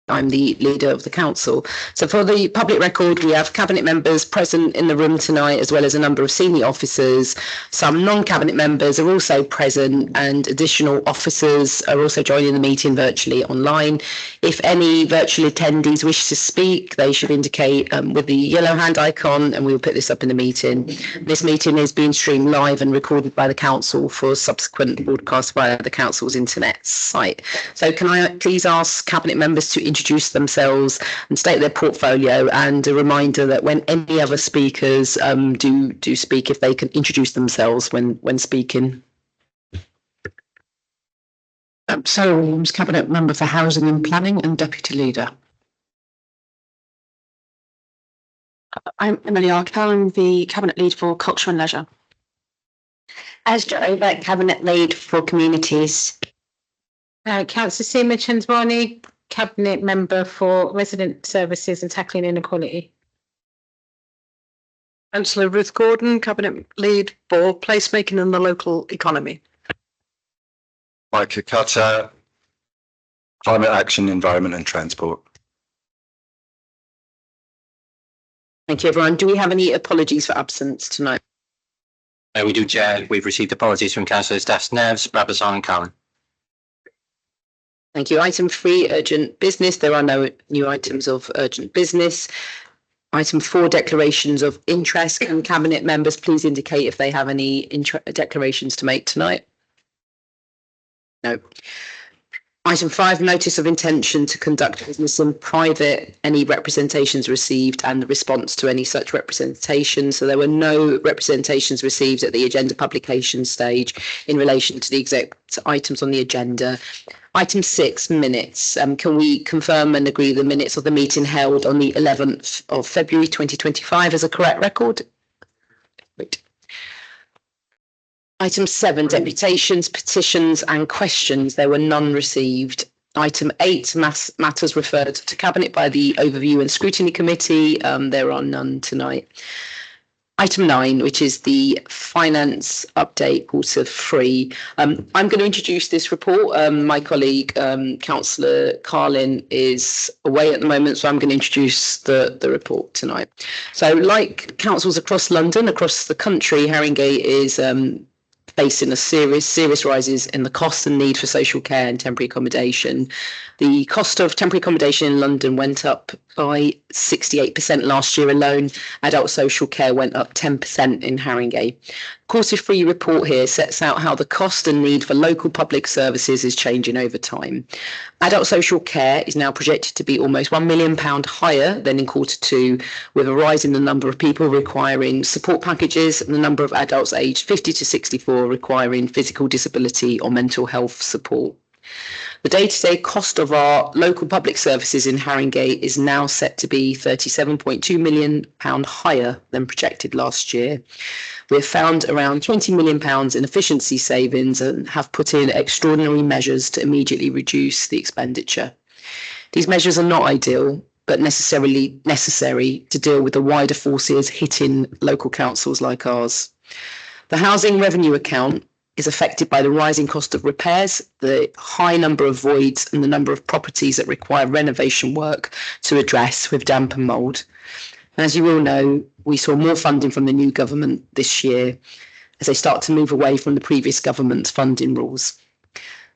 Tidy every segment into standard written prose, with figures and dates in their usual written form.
I'm the leader of the council. So for the public record, we have cabinet members present in the room tonight, as well as a number of senior officers. Some non-cabinet members are also present, and additional officers are also joining the meeting virtually online. If any virtual attendees wish to speak, they should indicate with the yellow hand icon, and we'll put this up in the meeting. This meeting is being streamed live and recorded by the council for subsequent broadcast via the council's internet site. So can I please ask cabinet members to introduce themselves and state their portfolio, and a reminder that when any other speakers do speak, if they can introduce themselves when speaking. Sarah Williams, Cabinet Member for Housing and Planning and Deputy Leader. I'm Emily Arkell, I'm the Cabinet Lead for Culture and Leisure. Asda Over, Cabinet Lead for Communities. Councillor Seema Chandwani, Cabinet Member for Resident Services and Tackling Inequality. Councillor Ruth Gordon, Cabinet Lead for Placemaking in the Local Economy. Micah Cutter, Climate Action, Environment and Transport. Thank you, everyone. Do we have any apologies for absence tonight? We do, Chair. We've received apologies from Councillors Das Neves, Brabazon and Cowan. Thank you. Item 3, urgent business. There are no new items of urgent business. Item 4, declarations of interest. Can cabinet members please indicate if they have any declarations to make tonight? No. Item 5, notice of intention to conduct business in private, any representations received and the response to any such representation. So there were no representations received at the agenda publication stage in relation to the exec items on the agenda. Item 6, minutes. Can we confirm and agree the minutes of the meeting held on the 11th of February 2025 as a correct record? Great. Item 7, deputations, petitions and questions. There were none received. Item 8, matters referred to Cabinet by the Overview and Scrutiny Committee. There are none tonight. Item 9, which is the finance update, quarter 3. I'm going to introduce this report. My colleague, Councillor Carlin, is away at the moment, so I'm going to introduce the report tonight. So like councils across London, across the country, Haringey is facing a serious rises in the cost and need for social care and temporary accommodation. The cost of temporary accommodation in London went up by 68% last year alone. Adult social care went up 10% in Haringey. Quarter 3 report here sets out how the cost and need for local public services is changing over time. Adult social care is now projected to be almost £1 million higher than in quarter 2, with a rise in the number of people requiring support packages and the number of adults aged 50 to 64 requiring physical disability or mental health support. The day-to-day cost of our local public services in Haringey is now set to be £37.2 million higher than projected last year. We have found around £20 million in efficiency savings and have put in extraordinary measures to immediately reduce the expenditure. These measures are not ideal, but necessarily necessary to deal with the wider forces hitting local councils like ours. The housing revenue account is affected by the rising cost of repairs, the high number of voids and the number of properties that require renovation work to address with damp and mould. And as you all know, we saw more funding from the new government this year as they start to move away from the previous government's funding rules.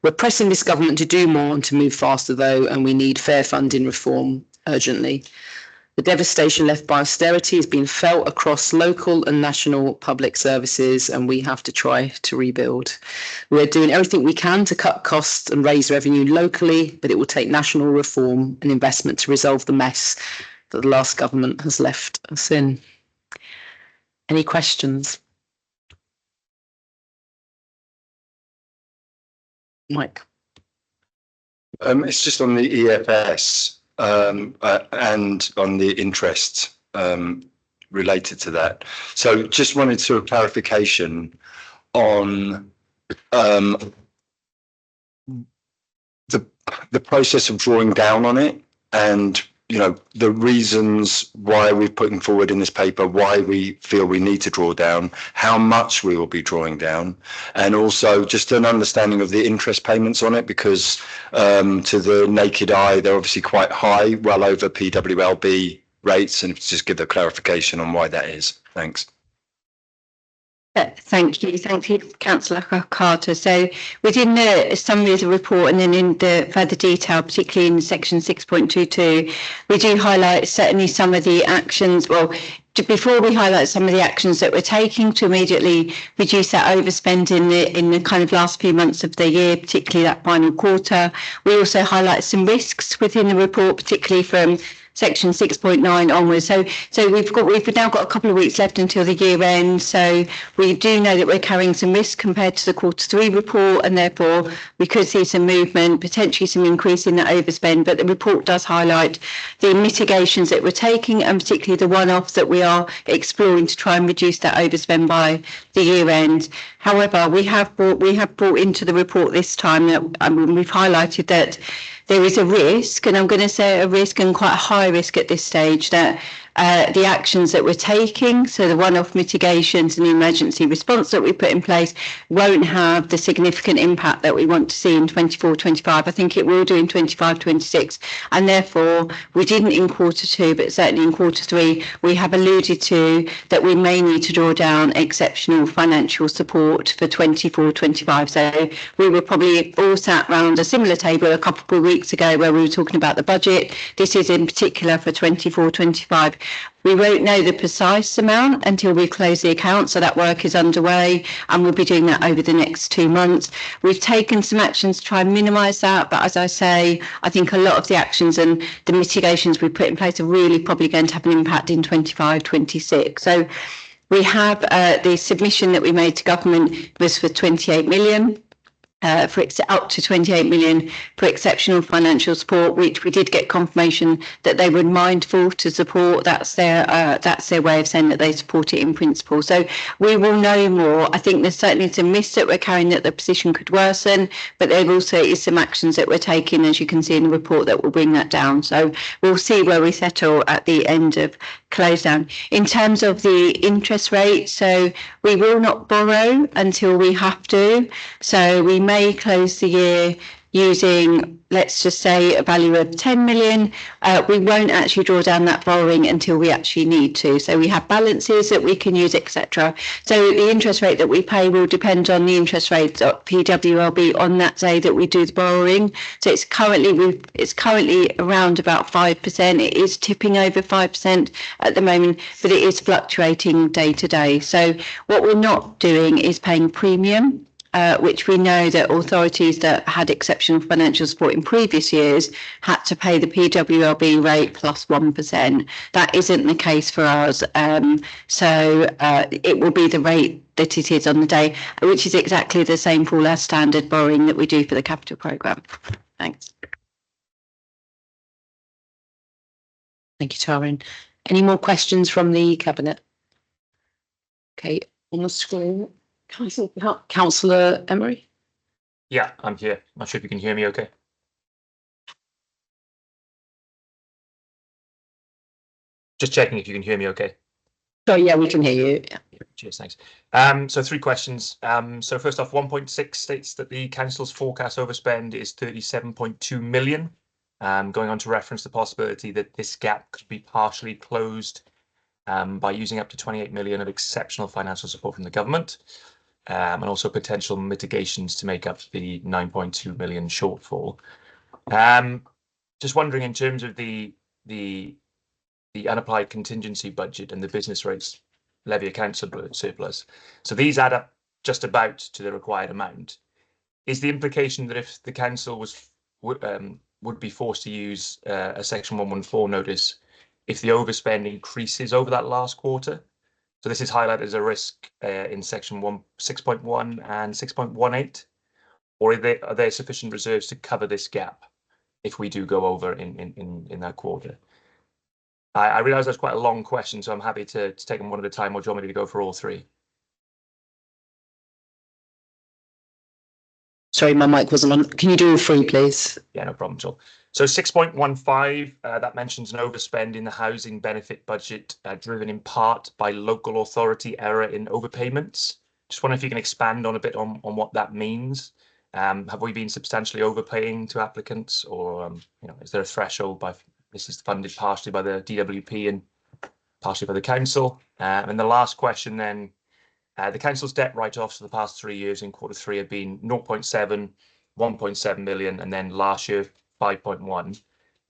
We're pressing this government to do more and to move faster though, and we need fair funding reform urgently. The devastation left by austerity has been felt across local and national public services, and we have to try to rebuild. We're doing everything we can to cut costs and raise revenue locally, but it will take national reform and investment to resolve the mess that the last government has left us in. Any questions? Mike. It's just on the EFS. And on the interest related to that. So just wanted sort of clarification on the process of drawing down on it and the reasons why we're putting forward in this paper, why we feel we need to draw down, how much we will be drawing down, and also just an understanding of the interest payments on it, because to the naked eye, they're obviously quite high, well over PWLB rates, and just give the clarification on why that is. Thanks. Thank you, Councillor Carter. So within the summary of the report and then in the further detail, particularly in section 6.22, we do highlight certainly some of the actions. Well, before we highlight some of the actions that we're taking to immediately reduce that overspend in the kind of last few months of the year, particularly that final quarter, we also highlight some risks within the report, particularly from section 6.9 onwards. So we've now got a couple of weeks left until the year end. So we do know that we're carrying some risk compared to the Q3 report, and therefore we could see some movement, potentially some increase in that overspend. But the report does highlight the mitigations that we're taking, and particularly the one-offs that we are exploring to try and reduce that overspend by the year end. However, we have brought into the report this time that we've highlighted that there is a risk, and I'm going to say a risk and quite a high risk at this stage, that the actions that we're taking, so the one-off mitigations and the emergency response that we put in place, won't have the significant impact that we want to see in 24-25. I think it will do in 25-26, and therefore we didn't in Q2, but certainly in Q3 we have alluded to that we may need to draw down exceptional financial support for 24-25. So we were probably all sat around a similar table a couple of weeks ago where we were talking about the budget. This is in particular for 24-25. We won't know the precise amount until we close the account, so that work is underway and we'll be doing that over the next 2 months. We've taken some actions to try and minimise that, but as I say, I think a lot of the actions and the mitigations we put in place are really probably going to have an impact in 25-26. So we have the submission that we made to government was for 28 million. For up to 28 million for exceptional financial support, which we did get confirmation that they were mindful to support. That's their way of saying that they support it in principle. So we will know more. I think there's certainly some risks that we're carrying that the position could worsen, but there also is some actions that we're taking, as you can see in the report, that will bring that down. So we'll see where we settle at the end of close down. In terms of the interest rate, so we will not borrow until we have to. So we may close the year using, let's just say, a value of 10 million. We won't actually draw down that borrowing until we actually need to. So we have balances that we can use, etc. So the interest rate that we pay will depend on the interest rate of PWLB on that day that we do the borrowing. So it's currently around about 5%. It is tipping over 5% at the moment, but it is fluctuating day to day. So what we're not doing is paying premium, which we know that authorities that had exceptional financial support in previous years had to pay the PWLB rate plus 1%. That isn't the case for us. So it will be the rate that it is on the day, which is exactly the same for all our standard borrowing that we do for the capital programme. Thanks. Thank you, Taryn. Any more questions from the Cabinet? Okay, on the screen. Councillor Emery? Yeah, I'm here. Not sure if you can hear me okay. Just checking if you can hear me okay. Oh, yeah, we can hear you. Yeah. Cheers, thanks. So 3 questions. So first off, 1.6 states that the council's forecast overspend is 37.2 million. Going on to reference the possibility that this gap could be partially closed by using up to 28 million of exceptional financial support from the government. And also potential mitigations to make up the 9.2 million shortfall. Just wondering, in terms of the unapplied contingency budget and the business rates levy account surplus, so these add up just about to the required amount. Is the implication that if the council would be forced to use a section 114 notice if the overspend increases over that last quarter? So this is highlighted as a risk in section 6.1 and 6.18, or are there sufficient reserves to cover this gap if we do go over in that quarter? I realise that's quite a long question, so I'm happy to take them one at a time, or do you want me to go for all 3? Sorry, my mic wasn't on. Can you do all 3, please? Yeah, no problem at all. So 6.15, that mentions an overspend in the housing benefit budget, driven in part by local authority error in overpayments. Just wonder if you can expand on a bit on what that means. Have we been substantially overpaying to applicants, or is there a threshold by this is funded partially by the DWP and partially by the council? And the last question then, the council's debt write-offs for the past 3 years in Q3 have been 0.7, 1.7 million, and then last year 5.1.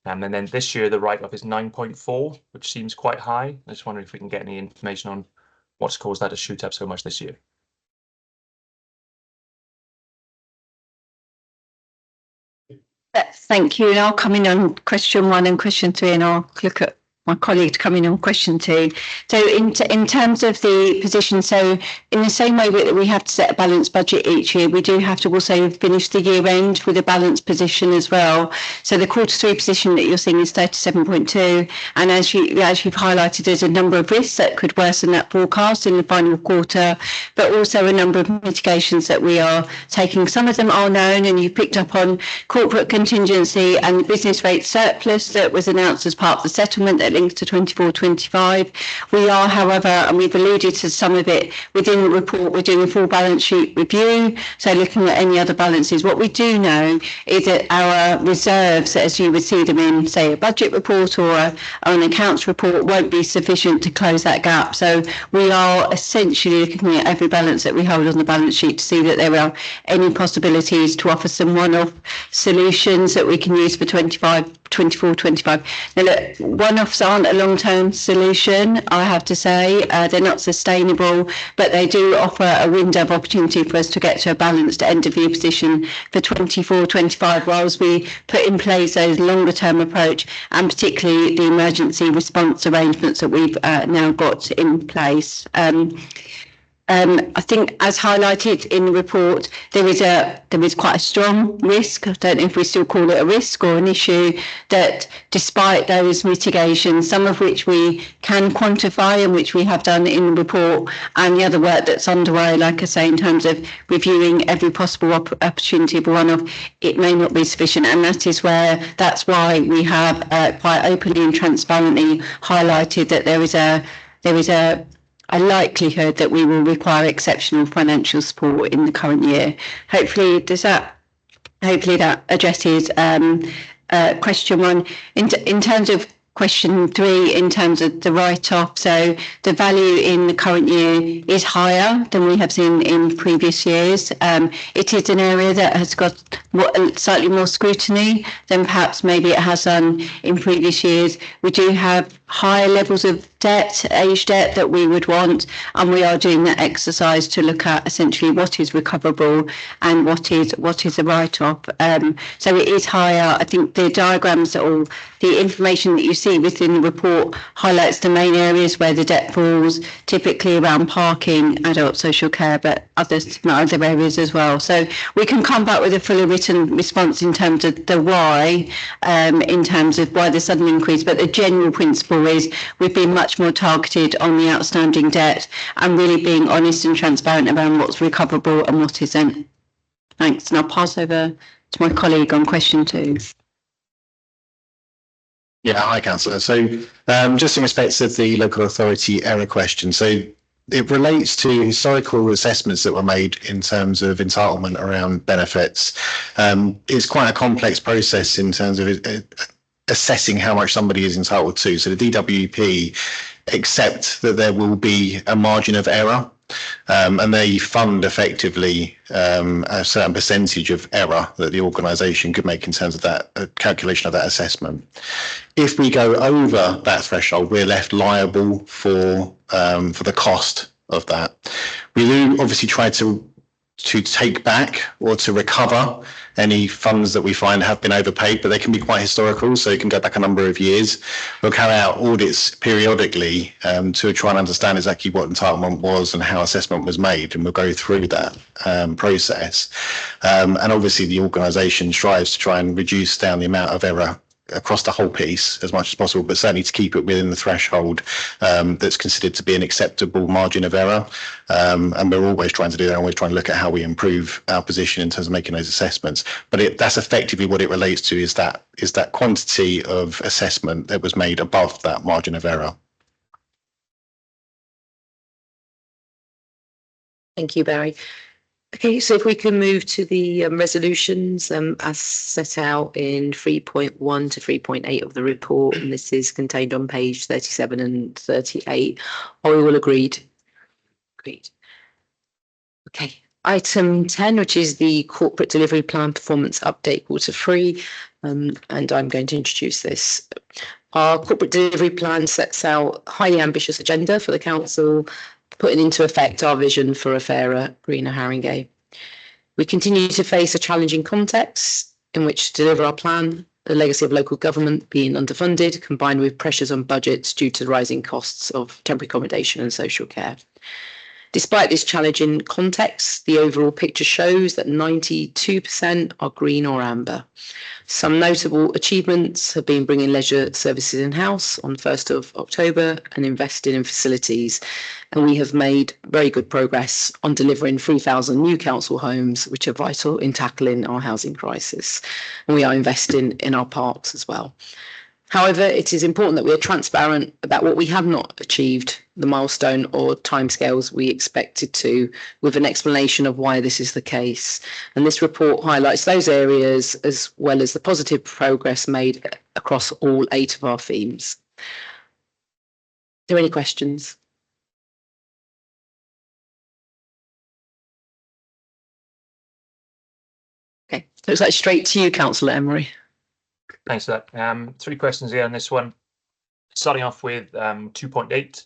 And then this year the write-off is 9.4, which seems quite high. I just wondering if we can get any information on what's caused that to shoot up so much this year. Thank you. And I'll come in on question 1 and question 3, and I'll look at my colleague to come in on question 2. So in terms of the position, so in the same way that we have to set a balanced budget each year, we do have to also finish the year end with a balanced position as well. So the Q3 position that you're seeing is 37.2, and as you've highlighted, there's a number of risks that could worsen that forecast in the final quarter, but also a number of mitigations that we are taking. Some of them are known, and you picked up on corporate contingency and the business rate surplus that was announced as part of the settlement that links to 24-25. We are, however, and we've alluded to some of it within the report, we're doing a full balance sheet review, so looking at any other balances. What we do know is that our reserves, as you would see them in, say, a budget report or an accounts report, won't be sufficient to close that gap. So we are essentially looking at every balance that we hold on the balance sheet to see that there are any possibilities to offer some one-off solutions that we can use for 24-25. Now look, one-offs aren't a long-term solution, I have to say. They're not sustainable, but they do offer a window of opportunity for us to get to a balanced end-of-year position for 24-25, whilst we put in place those longer-term approach, and particularly the emergency response arrangements that we've now got in place. I think, as highlighted in the report, there is quite a strong risk. I don't know if we still call it a risk or an issue, that despite those mitigations, some of which we can quantify and which we have done in the report, and the other work that's underway, like I say, in terms of reviewing every possible opportunity of one-off, it may not be sufficient. And that's why we have quite openly and transparently highlighted that there is a likelihood that we will require exceptional financial support in the current year. Hopefully that addresses question 1. In terms of question 3, in terms of the write-off, so the value in the current year is higher than we have seen in previous years. It is an area that has got slightly more scrutiny than perhaps maybe it has done in previous years. We do have higher levels of age debt that we would want, and we are doing that exercise to look at essentially what is recoverable and what is a write-off. So it is higher. I think the diagrams or the information that you see within the report highlights the main areas where the debt falls, typically around parking, adult social care, but other areas as well. So we can come back with a fully written response in terms of the why, in terms of why the sudden increase, but the general principle is we've been much more targeted on the outstanding debt and really being honest and transparent about what's recoverable and what isn't. Thanks, and I'll pass over to my colleague on question 2. Yeah, hi, Councillor. So just in respect of the local authority error question, so it relates to historical assessments that were made in terms of entitlement around benefits. It's quite a complex process in terms of assessing how much somebody is entitled to. So the DWP accept that there will be a margin of error, and they fund effectively a certain percentage of error that the organisation could make in terms of that calculation of that assessment. If we go over that threshold, we're left liable for the cost of that. We do obviously try to take back or to recover any funds that we find have been overpaid, but they can be quite historical, so it can go back a number of years. We'll carry out audits periodically to try and understand exactly what entitlement was and how assessment was made, and we'll go through that process. And obviously the organisation strives to try and reduce down the amount of error across the whole piece as much as possible, but certainly to keep it within the threshold that's considered to be an acceptable margin of error. And we're always trying to do that, always trying to look at how we improve our position in terms of making those assessments. But that's effectively what it relates to, is that quantity of assessment that was made above that margin of error. Thank you, Barry. Okay, so if we can move to the resolutions as set out in 3.1 to 3.8 of the report, and this is contained on page 37 and 38. Are we all agreed? Agreed. Okay, item 10, which is the corporate delivery plan performance update Q3, and I'm going to introduce this. Our corporate delivery plan sets out a highly ambitious agenda for the council, putting into effect our vision for a fairer, greener Haringey. We continue to face a challenging context in which to deliver our plan, the legacy of local government being underfunded, combined with pressures on budgets due to rising costs of temporary accommodation and social care. Despite this challenging context, the overall picture shows that 92% are green or amber. Some notable achievements have been bringing leisure services in-house on 1st of October and investing in facilities. And we have made very good progress on delivering 3,000 new council homes, which are vital in tackling our housing crisis. And we are investing in our parks as well. However, it is important that we are transparent about what we have not achieved, the milestone or timescales we expected to, with an explanation of why this is the case. And this report highlights those areas as well as the positive progress made across all 8 of our themes. Are there any questions? Okay, looks like straight to you, Councillor Emery. Thanks for that. 3 questions here on this one. Starting off with 2.8, it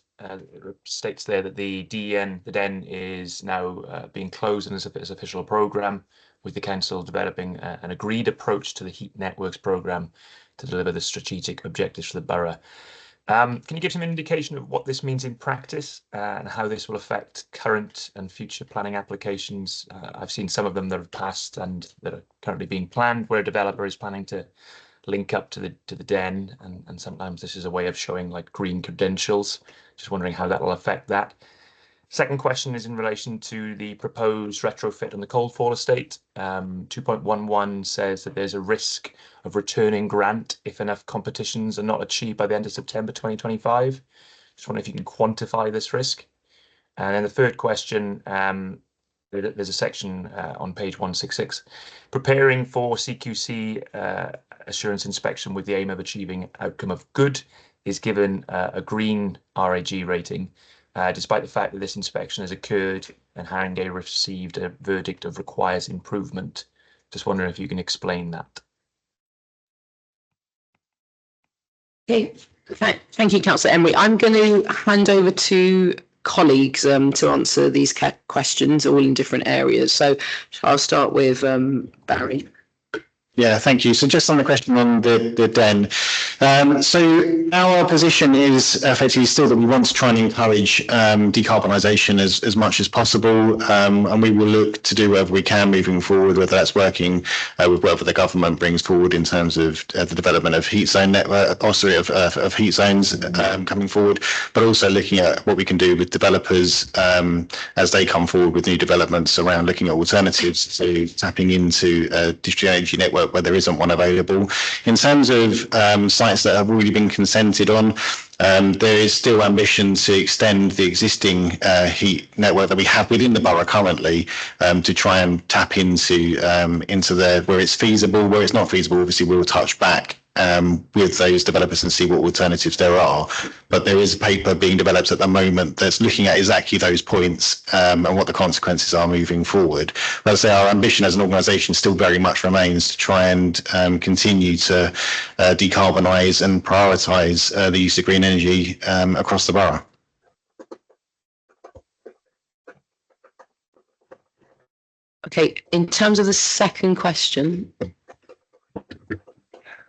states there that the DEN is now being closed as an official programme, with the council developing an agreed approach to the heat networks programme to deliver the strategic objectives for the borough. Can you give some indication of what this means in practice and how this will affect current and future planning applications? I've seen some of them that have passed and that are currently being planned, where a developer is planning to link up to the DEN, and sometimes this is a way of showing like green credentials. Just wondering how that will affect that. Second question is in relation to the proposed retrofit on the Coldfall estate. 2.11 says that there's a risk of returning grant if enough competitions are not achieved by the end of September 2025. Just wondering if you can quantify this risk. And then the third question, there's a section on page 166, preparing for CQC assurance inspection with the aim of achieving outcome of good is given a green RAG rating, despite the fact that this inspection has occurred and Haringey received a verdict of requires improvement. Just wondering if you can explain that. Okay, thank you, Councillor Emery. I'm going to hand over to colleagues to answer these questions, all in different areas. So I'll start with Barry. Yeah, thank you. So just on the question on the DEN. So our position is effectively still that we want to try and encourage decarbonisation as much as possible, and we will look to do whatever we can moving forward, whether that's working with whatever the government brings forward in terms of the development of heat zone network, of heat zones coming forward, but also looking at what we can do with developers as they come forward with new developments around looking at alternatives to tapping into a distributed energy network where there isn't one available. In terms of sites that have already been consented on, there is still ambition to extend the existing heat network that we have within the borough currently to try and tap into where it's feasible. Where it's not feasible, obviously we'll touch back with those developers and see what alternatives there are. But there is a paper being developed at the moment that's looking at exactly those points and what the consequences are moving forward. But as I say, our ambition as an organisation still very much remains to try and continue to decarbonise and prioritise the use of green energy across the borough. Okay, in terms of the second question, am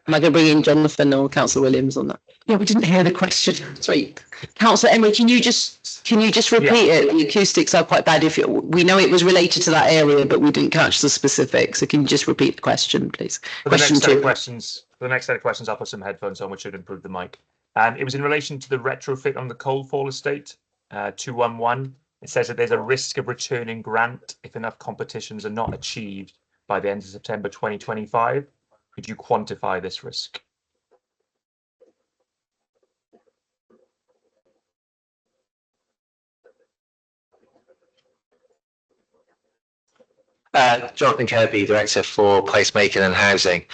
I going to bring in Jonathan or Councillor Williams on that? Yeah, we didn't hear the question. Sorry, Councillor Emery, can you just repeat it? The acoustics are quite bad. We know it was related to that area, but we didn't catch the specifics. So can you just repeat the question, please? For the next set of questions, I'll put some headphones on, which should improve the mic. It was in relation to the retrofit on the Coalfall estate, 211. It says that there's a risk of returning grant if enough competitions are not achieved by the end of September 2025. Could you quantify this risk? Jonathan Kirby, Director for Placemaking and Housing.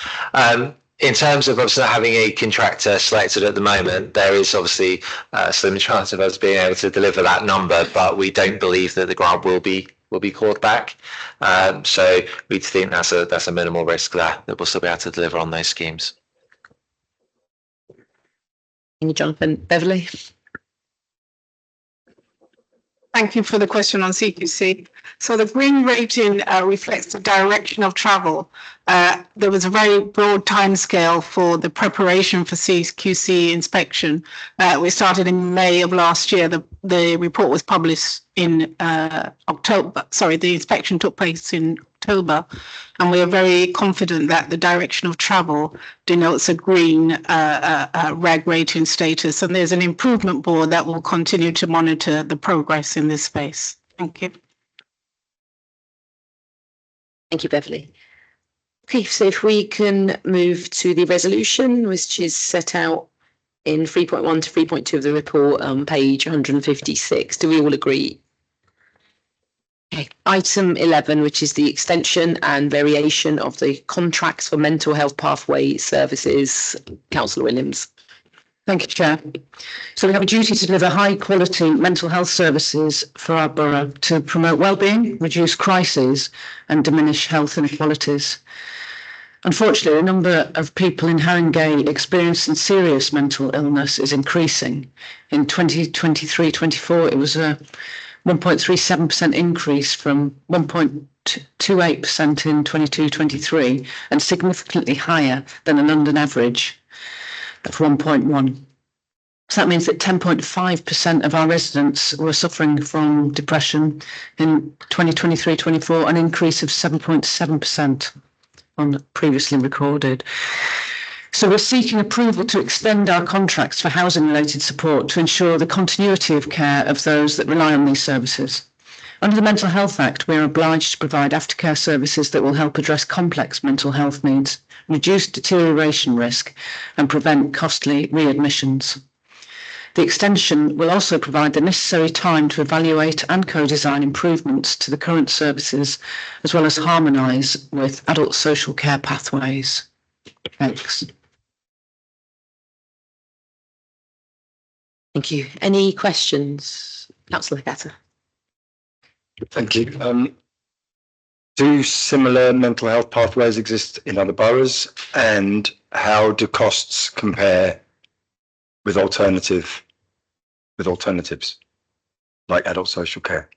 In terms of obviously not having a contractor selected at the moment, there is obviously a slim chance of us being able to deliver that number, but we don't believe that the grant will be called back. So we think that's a minimal risk there, that we'll still be able to deliver on those schemes. Thank you, Jonathan. Beverly? Thank you for the question on CQC. So the green rating reflects the direction of travel. There was a very broad timescale for the preparation for CQC inspection. We started in May of last year. The report was published in October. Sorry, the inspection took place in October, and we are very confident that the direction of travel denotes a green RAG rating status, and there's an improvement board that will continue to monitor the progress in this space. Thank you. Thank you, Beverly. Okay, so if we can move to the resolution, which is set out in 3.1 to 3.2 of the report on page 156. Do we all agree? Okay. Item 11, which is the extension and variation of the contracts for mental health pathway services. Councillor Williams. Thank you, Chair. So we have a duty to deliver high quality mental health services for our borough to promote wellbeing, reduce crises and diminish health inequalities. Unfortunately, the number of people in Haringey experiencing serious mental illness is increasing. In 2023-24, it was a 1.37% increase from 1.28% in 22-23 and significantly higher than a London average of 1.1. So that means that 10.5% of our residents were suffering from depression in 2023-24, an increase of 7.7% on previously recorded. So we're seeking approval to extend our contracts for housing related support to ensure the continuity of care of those that rely on these services. Under the Mental Health Act, we are obliged to provide aftercare services that will help address complex mental health needs, reduce deterioration risk and prevent costly readmissions. The extension will also provide the necessary time to evaluate and co-design improvements to the current services, as well as harmonise with adult social care pathways. Thanks. Thank you. Any questions? Councillor Gatter. Thank you. Do similar mental health pathways exist in other boroughs, and how do costs compare with alternatives like adult social care?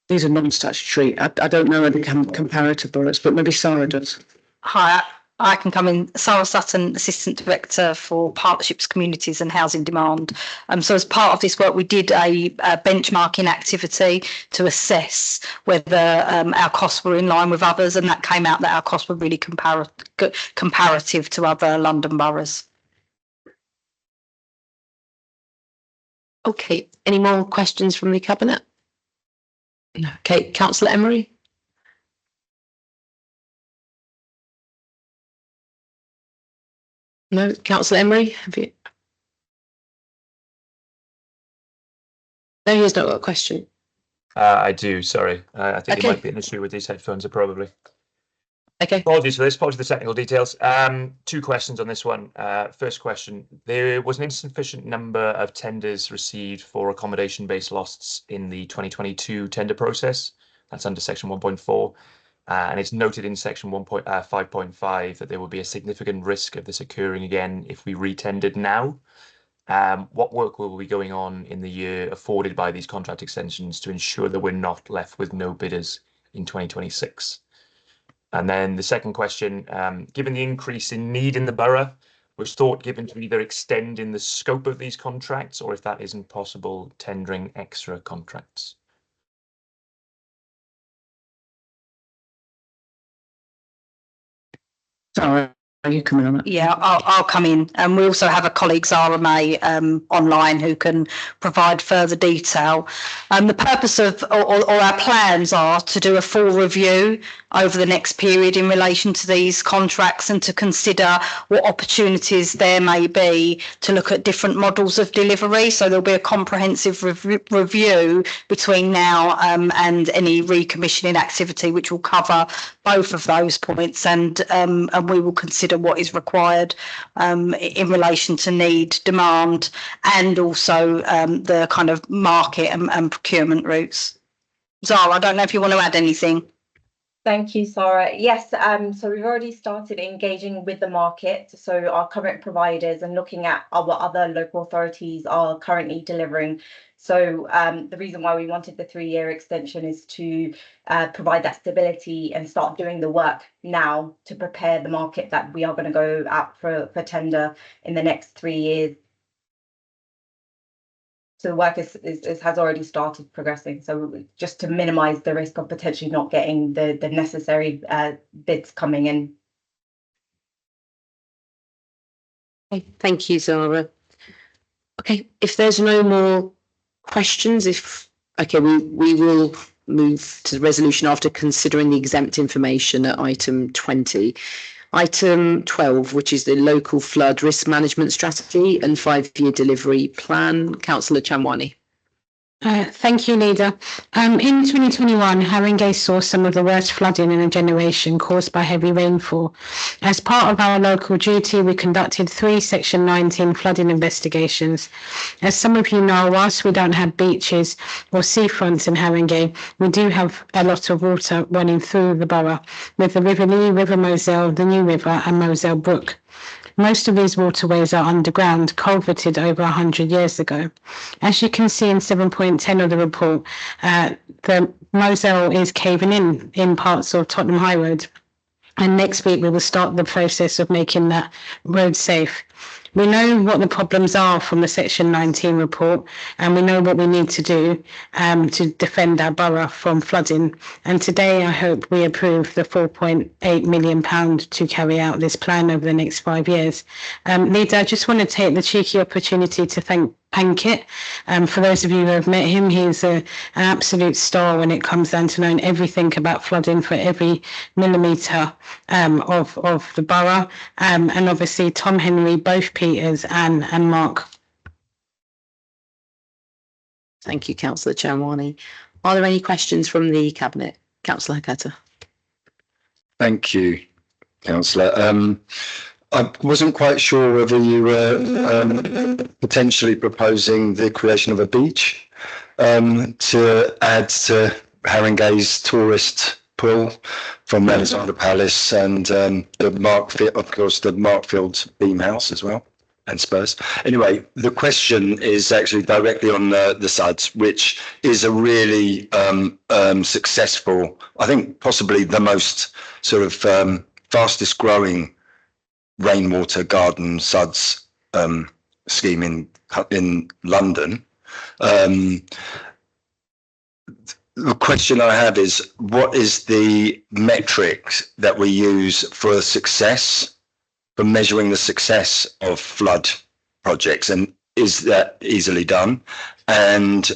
These are non-statutory. I don't know any comparative boroughs, but maybe Sarah does. Hi, I can come in. Sarah Sutton, Assistant Director for Partnerships, Communities and Housing Demand. So as part of this work, we did a benchmarking activity to assess whether our costs were in line with others, and that came out that our costs were really comparative to other London boroughs. Okay, any more questions from the Cabinet? No. Okay, Councillor Emery. No, Councillor Emery, have you? No, he has not got a question. I do, sorry. I think it might be an issue with these headphones, probably. Okay. Apologies for this, apologies for the technical details. Two questions on this one. First question, there was an insufficient number of tenders received for accommodation-based lots in the 2022 tender process. That's under section 1.4. And it's noted in section 5.5 that there will be a significant risk of this occurring again if we re-tendered now. What work will be going on in the year afforded by these contract extensions to ensure that we're not left with no bidders in 2026? And then the second question, given the increase in need in the borough, was thought given to either extending the scope of these contracts, or if that isn't possible, tendering extra contracts. Sorry, are you coming on it? Yeah, I'll come in. And we also have a colleague, Zara May, online who can provide further detail. The purpose of, or our plans are to do a full review over the next period in relation to these contracts and to consider what opportunities there may be to look at different models of delivery. So there'll be a comprehensive review between now and any recommissioning activity, which will cover both of those points, and we will consider what is required in relation to need, demand, and also the kind of market and procurement routes. Zara, I don't know if you want to add anything. Thank you, Sarah. Yes, so we've already started engaging with the market, so our current providers, and looking at what other local authorities are currently delivering. So the reason why we wanted the 3-year extension is to provide that stability and start doing the work now to prepare the market that we are going to go out for tender in the next 3 years. So the work has already started progressing. So just to minimise the risk of potentially not getting the necessary bids coming in. Okay, thank you, Zara. Okay, if there's no more questions, we will move to the resolution after considering the exempt information at item 20. Item 12, which is the local flood risk management strategy and 5-year delivery plan. Councillor Chamwani. Thank you, Leader. In 2021, Haringey saw some of the worst flooding in a generation caused by heavy rainfall. As part of our local duty, we conducted 3 Section 19 flooding investigations. As some of you know, whilst we don't have beaches or seafronts in Haringey, we do have a lot of water running through the borough, with the River Lee, River Moselle, the New River and Moselle Brook. Most of these waterways are underground, culverted over 100 years ago. As you can see in 7.10 of the report, the Moselle is caving in parts of Tottenham High Road. And next week we will start the process of making that road safe. We know what the problems are from the Section 19 report, and we know what we need to do to defend our borough from flooding. And today I hope we approve the £4.8 million to carry out this plan over the next 5 years. Leader, I just want to take the cheeky opportunity to thank Pankit. For those of you who have met him, he's an absolute star when it comes down to knowing everything about flooding for every millimetre of the borough. And obviously Tom Henry, both Peters and Mark. Thank you, Councillor Chamwani. Are there any questions from the Cabinet? Councillor Hurtado. Thank you, Councillor. I wasn't quite sure whether you were potentially proposing the creation of a beach to add to Haringey's tourist pull from Alexandra Palace and the Markfield Beam House as well, and Spurs. Anyway, the question is actually directly on the Suds, which is a really successful, I think possibly the most sort of fastest growing rainwater garden Suds scheme in London. The question I have is, what is the metrics that we use for success, for measuring the success of flood projects, and is that easily done? And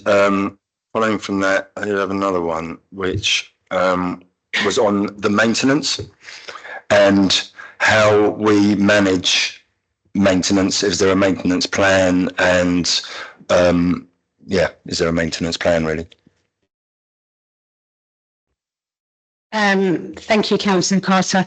following from that, I have another one which was on the maintenance and how we manage maintenance. Is there a maintenance plan? And is there a maintenance plan really? Thank you, Councillor Carter.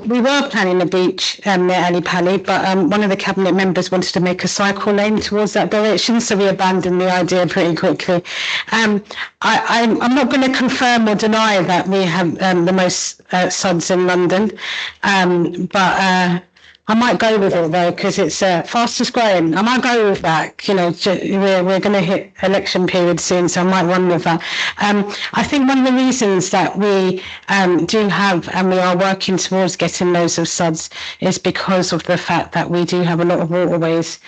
We were planning a beach near Ali Pali, but one of the Cabinet members wanted to make a cycle lane towards that direction, so we abandoned the idea pretty quickly. I'm not going to confirm or deny that we have the most Suds in London, but I might go with it though, because it's fastest growing. I might go with that. You know, we're going to hit election period soon, so I might run with that. I think one of the reasons that we do have, and we are working towards getting loads of SUDs, is because of the fact that we do have a lot of waterways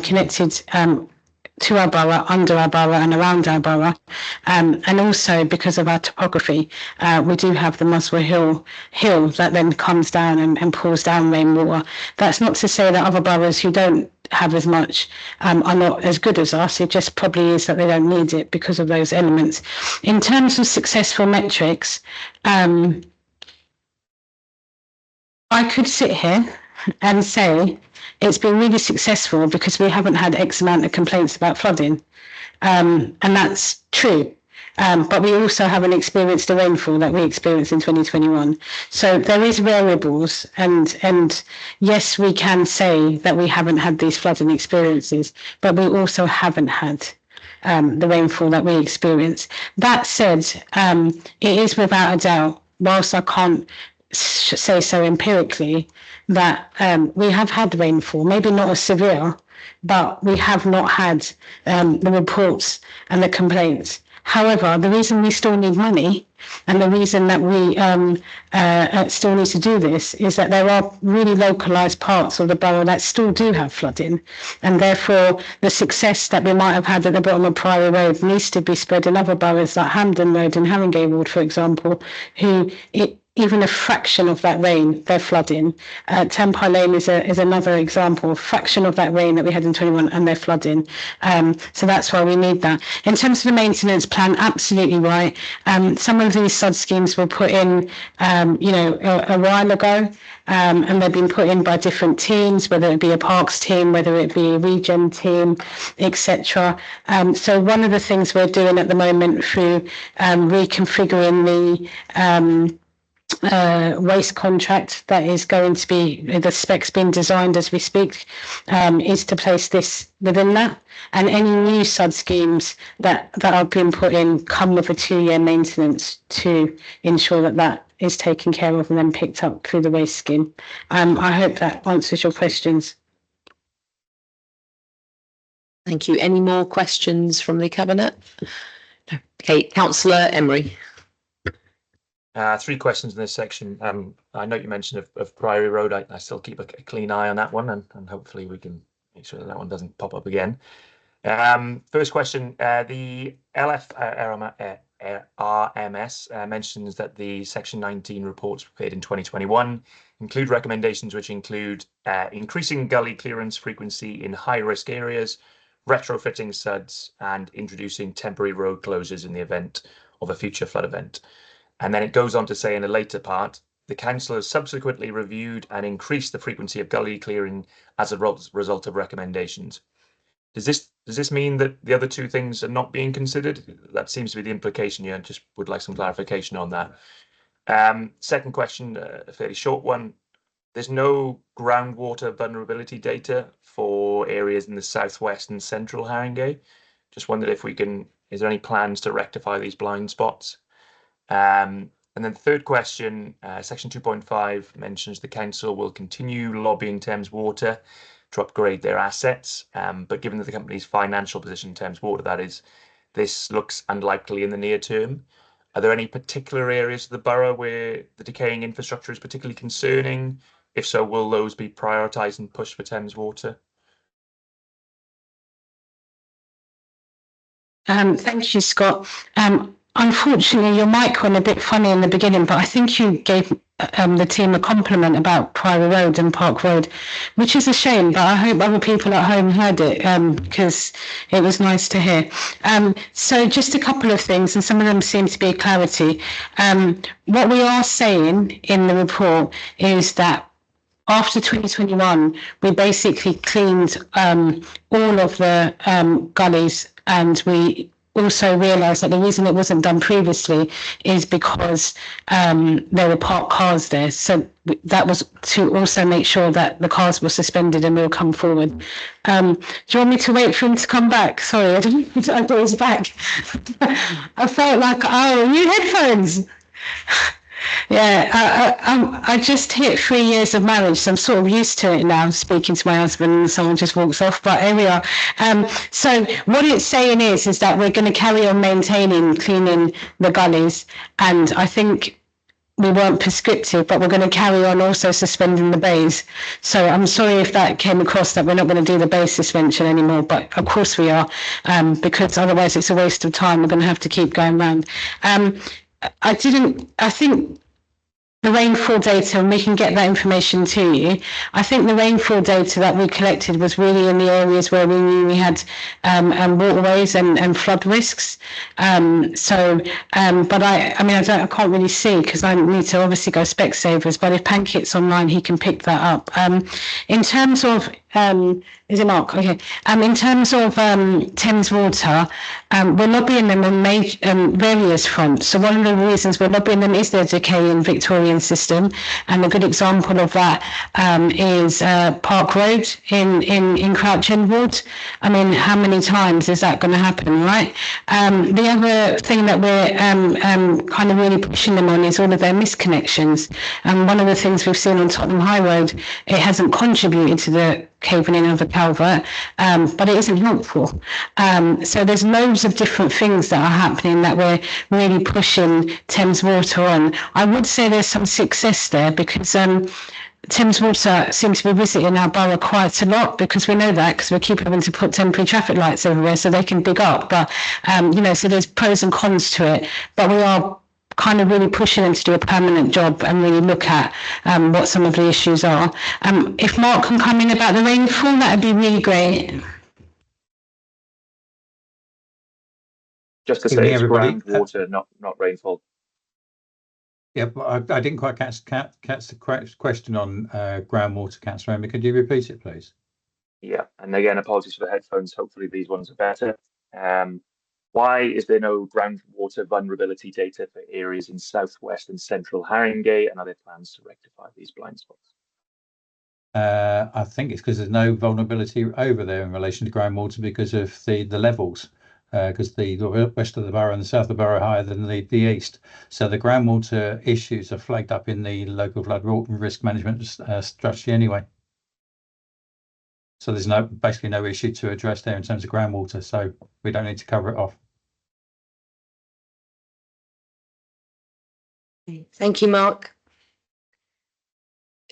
connected to our borough, under our borough and around our borough. And also because of our topography, we do have the Muswell Hill that then comes down and pours down rainwater. That's not to say that other boroughs who don't have as much are not as good as us. It just probably is that they don't need it because of those elements. In terms of successful metrics, I could sit here and say it's been really successful because we haven't had X amount of complaints about flooding. And that's true. But we also haven't experienced the rainfall that we experienced in 2021. So there is variables, and yes, we can say that we haven't had these flooding experiences, but we also haven't had the rainfall that we experienced. That said, it is without a doubt, whilst I can't say so empirically, that we have had rainfall, maybe not as severe, but we have not had the reports and the complaints. However, the reason we still need money and the reason that we still need to do this is that there are really localised parts of the borough that still do have flooding, and therefore the success that we might have had at the bottom of Priory Road needs to be spread in other boroughs like Hampden Road and Haringey Ward, for example, who even a fraction of that rain, they're flooding. Tampere Lane is another example, a fraction of that rain that we had in 21, and they're flooding. So that's why we need that. In terms of the maintenance plan, absolutely right. Some of these SUD schemes were put in, a while ago, and they've been put in by different teams, whether it be a parks team, whether it be a regen team, etc. So one of the things we're doing at the moment through reconfiguring the waste contract that is going to be, the specs being designed as we speak, is to place this within that, and any new SUD schemes that are being put in come with a 2-year maintenance to ensure that that is taken care of and then picked up through the waste scheme. I hope that answers your questions. Thank you. Any more questions from the Cabinet? No. Okay, Councillor Emery. 3 questions in this section. I know you mentioned of Priory Road. I still keep a clean eye on that one, and hopefully we can make sure that one doesn't pop up again. First question, the RMS mentions that the Section 19 reports prepared in 2021 include recommendations which include increasing gully clearance frequency in high-risk areas, retrofitting SUDs, and introducing temporary road closures in the event of a future flood event. And then it goes on to say in a later part, the council has subsequently reviewed and increased the frequency of gully clearing as a result of recommendations. Does this mean that the other 2 things are not being considered? That seems to be the implication here. I just would like some clarification on that. Second question, a fairly short one. There's no groundwater vulnerability data for areas in the southwest and central Haringey. Just wondered if is there any plans to rectify these blind spots? And then the third question, section 2.5 mentions the council will continue lobbying Thames Water to upgrade their assets, but given that the company's financial position, Thames Water that is, this looks unlikely in the near term. Are there any particular areas of the borough where the decaying infrastructure is particularly concerning? If so, will those be prioritised and pushed for Thames Water? Thank you, Scott. Unfortunately, your mic went a bit funny in the beginning, but I think you gave the team a compliment about Priory Road and Park Road, which is a shame, but I hope other people at home heard it because it was nice to hear. So just a couple of things, and some of them seem to be clarity. What we are saying in the report is that after 2021, we basically cleaned all of the gullies, and we also realised that the reason it wasn't done previously is because there were parked cars there. So that was to also make sure that the cars were suspended and will come forward. Do you want me to wait for him to come back? Sorry, I thought he was back. I felt like, oh, new headphones. Yeah, I just hit 3 years of marriage, so I'm sort of used to it now, speaking to my husband and someone just walks off, but here we are. So what it's saying is that we're going to carry on maintaining, cleaning the gullies, and I think we weren't prescriptive, but we're going to carry on also suspending the bays. So I'm sorry if that came across that we're not going to do the bay suspension anymore, but of course we are, because otherwise it's a waste of time. We're going to have to keep going round. I think the rainfall data, and we can get that information to you. I think the rainfall data that we collected was really in the areas where we knew we had waterways and flood risks. But I can't really see because I need to obviously go Specsavers, but if Pankit's online, he can pick that up. In terms of is it Mark? Okay. In terms of Thames Water, we're lobbying them on various fronts. So one of the reasons we're lobbying them is their decay in Victorian system, and a good example of that is Park Road in Crouch End Ward. I mean, how many times is that going to happen, right? The other thing that we're kind of really pushing them on is all of their misconnections. And one of the things we've seen on Tottenham High Road, it hasn't contributed to the caving in of the culvert, but it isn't helpful. So there's loads of different things that are happening that we're really pushing Thames Water on. I would say there's some success there because Thames Water seems to be visiting our borough quite a lot, because we know that because we keep having to put temporary traffic lights everywhere so they can dig up. But, so there's pros and cons to it, but we are kind of really pushing them to do a permanent job and really look at what some of the issues are. If Mark can come in about the rainfall, that would be really great. Just to say, it's groundwater, not rainfall. Yeah, but I didn't quite catch the question on groundwater, Councillor Emma. Could you repeat it, please? Yeah, and again, apologies for the headphones. Hopefully these ones are better. Why is there no groundwater vulnerability data for areas in southwest and central Haringey, and are there plans to rectify these blind spots? I think it's because there's no vulnerability over there in relation to groundwater because of the levels, because the west of the borough and the south of the borough are higher than the east. So the groundwater issues are flagged up in the local flood risk management strategy anyway. So there's basically no issue to address there in terms of groundwater, so we don't need to cover it off. Thank you, Mark.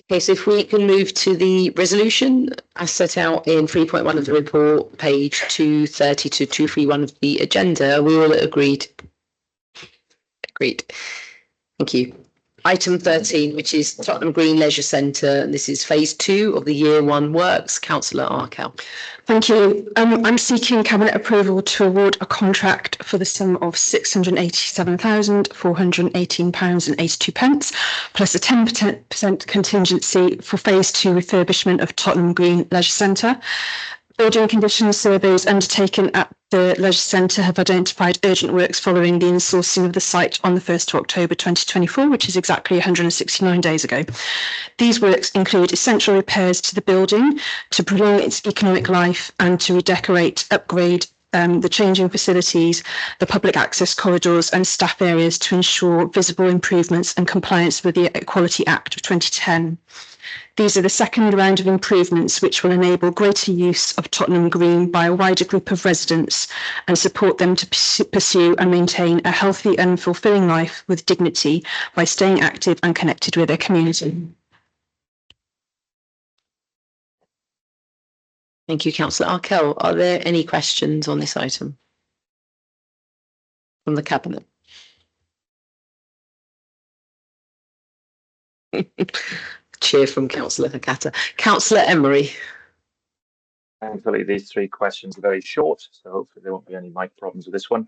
Okay, so if we can move to the resolution as set out in 3.1 of the report, page 230 to 231 of the agenda, we all agreed. Agreed. Thank you. Item 13, which is Tottenham Green Leisure Centre. This is phase 2 of the year 1 works. Councillor Arkell. Thank you. I'm seeking Cabinet approval to award a contract for the sum of £687,418.82, plus a 10% contingency for phase 2 refurbishment of Tottenham Green Leisure Centre. Building condition surveys undertaken at the Leisure Centre have identified urgent works following the insourcing of the site on the 1st of October 2024, which is exactly 169 days ago. These works include essential repairs to the building to prolong its economic life and to redecorate, upgrade the changing facilities, the public access corridors and staff areas to ensure visible improvements and compliance with the Equality Act of 2010. These are the second round of improvements which will enable greater use of Tottenham Green by a wider group of residents and support them to pursue and maintain a healthy and fulfilling life with dignity by staying active and connected with their community. Thank you, Councillor Arkell. Are there any questions on this item from the Cabinet? Cheer from Councillor Hakata. Councillor Emery. Thankfully, these 3 questions are very short, so hopefully there won't be any mic problems with this one.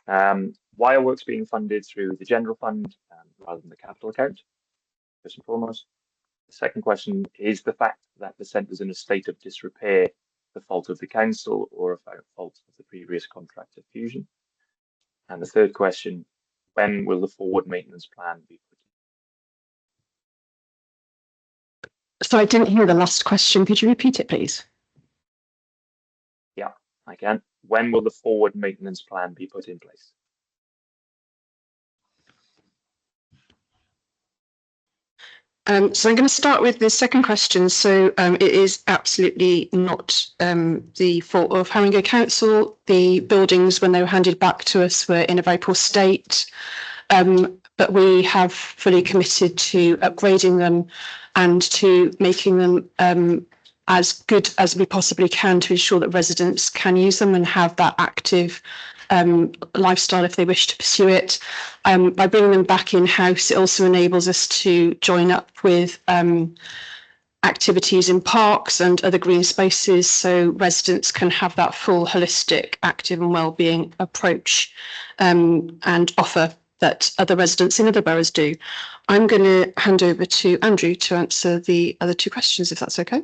Why are works being funded through the general fund rather than the capital account? First and foremost. The second question is the fact that the centre is in a state of disrepair the fault of the council or a fault of the previous contractor Fusion? And the third question, when will the forward maintenance plan be put in? So I didn't hear the last question. Could you repeat it, please? Yeah, I can. When will the forward maintenance plan be put in place? So I'm going to start with the second question. So it is absolutely not the fault of Haringey Council. The buildings, when they were handed back to us, were in a very poor state. But we have fully committed to upgrading them and to making them as good as we possibly can to ensure that residents can use them and have that active lifestyle if they wish to pursue it. By bringing them back in-house, it also enables us to join up with activities in parks and other green spaces so residents can have that full holistic, active and wellbeing approach and offer that other residents in other boroughs do. I'm going to hand over to Andrew to answer the other two questions, if that's okay.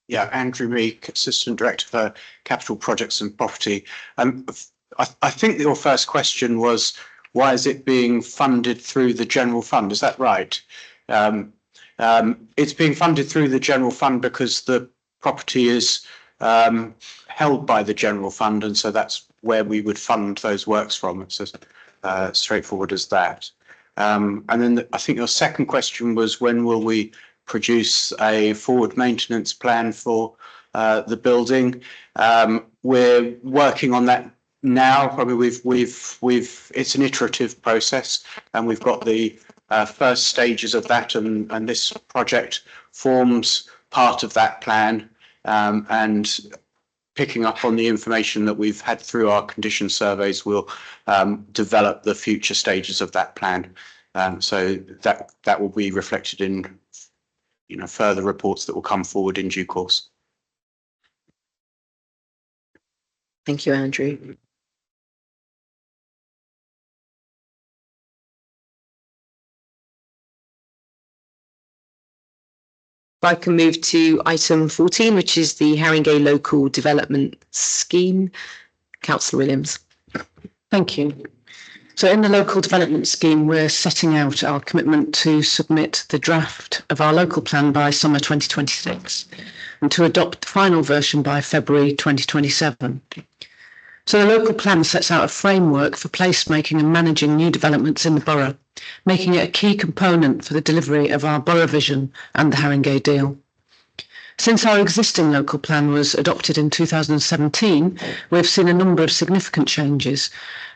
Yeah, Andrew Meek, Assistant Director for Capital Projects and Property. I think your first question was, why is it being funded through the general fund? Is that right? It's being funded through the general fund because the property is held by the general fund, and so that's where we would fund those works from. It's as straightforward as that. And then I think your second question was, when will we produce a forward maintenance plan for the building? We're working on that now. I mean, it's an iterative process, and we've got the first stages of that, and this project forms part of that plan, and picking up on the information that we've had through our condition surveys, we'll develop the future stages of that plan. So that will be reflected in further reports that will come forward in due course. Thank you, Andrew. If I can move to item 14, which is the Haringey Local Development Scheme. Councillor Williams. Thank you. So in the local development scheme, we're setting out our commitment to submit the draft of our local plan by summer 2026 and to adopt the final version by February 2027. So the local plan sets out a framework for placemaking and managing new developments in the borough, making it a key component for the delivery of our borough vision and the Haringey deal. Since our existing local plan was adopted in 2017, we've seen a number of significant changes,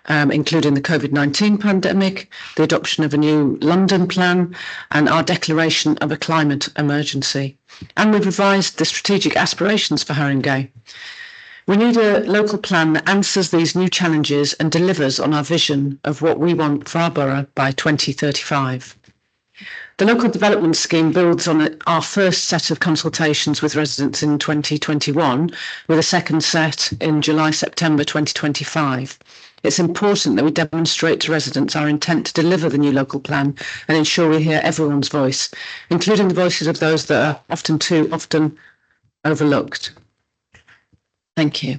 including the COVID-19 pandemic, the adoption of a new London plan, and our declaration of a climate emergency. And we've revised the strategic aspirations for Haringey. We need a local plan that answers these new challenges and delivers on our vision of what we want for our borough by 2035. The local development scheme builds on our first set of consultations with residents in 2021, with a second set in July-September 2025. It's important that we demonstrate to residents our intent to deliver the new local plan and ensure we hear everyone's voice, including the voices of those that are too often overlooked. Thank you.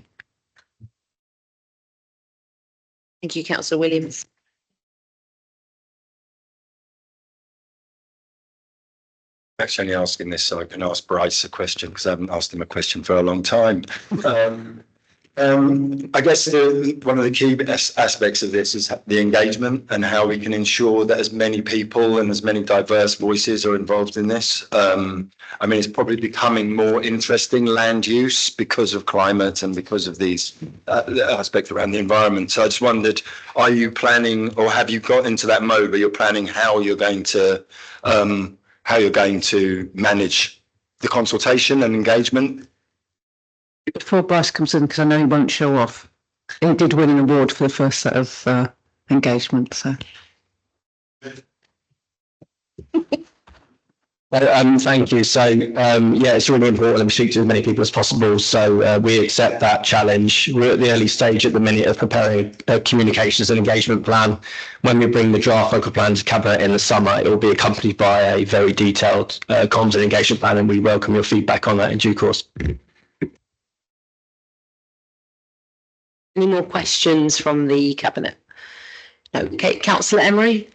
Thank you, Councillor Williams. Actually only asking this so I can ask Bryce a question, because I haven't asked him a question for a long time. I guess one of the key aspects of this is the engagement and how we can ensure that as many people and as many diverse voices are involved in this. I mean, it's probably becoming more interesting land use because of climate and because of these aspects around the environment. So I just wondered, are you planning, or have you got into that mode where you're planning how you're going to manage the consultation and engagement? Before Bryce comes in, because I know he won't show off, he did win an award for the first set of engagement. So. Thank you. So, yeah, it's really important that we speak to as many people as possible. So we accept that challenge. We're at the early stage at the minute of preparing a communications and engagement plan. When we bring the draft local plan to Cabinet in the summer, it will be accompanied by a very detailed comms and engagement plan, and we welcome your feedback on that in due course. Any more questions from the Cabinet? No. Okay, Councillor Emery.